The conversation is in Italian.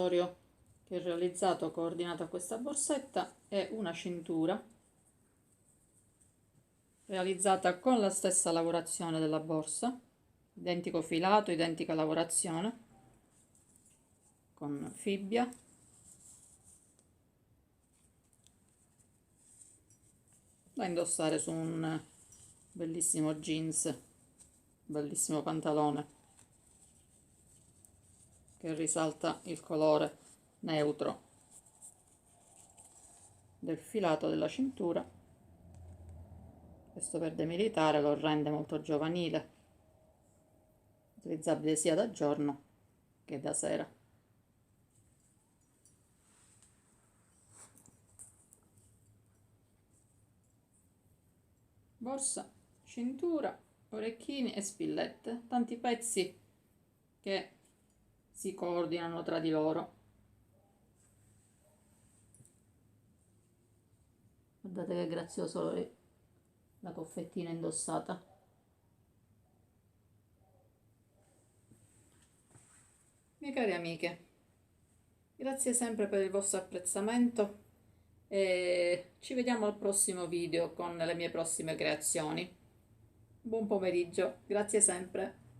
accessorio che ho realizzato coordinato a questa borsetta è una cintura realizzata con la stessa lavorazione della borsa, identico filato, identica lavorazione, con fibbia, da indossare su un bellissimo jeans, bellissimo pantalone che risalta il colore neutro del filato della cintura. Questo verde militare lo rende molto giovanile, utilizzabile sia da giorno che da sera. Borsa, cintura, orecchini e spillette, tanti pezzi che si coordinano tra di loro. Guardate che grazioso la coffettina indossata. Mie care amiche, grazie sempre per il vostro apprezzamento e ci vediamo al prossimo video con le mie prossime creazioni. Buon pomeriggio, grazie sempre.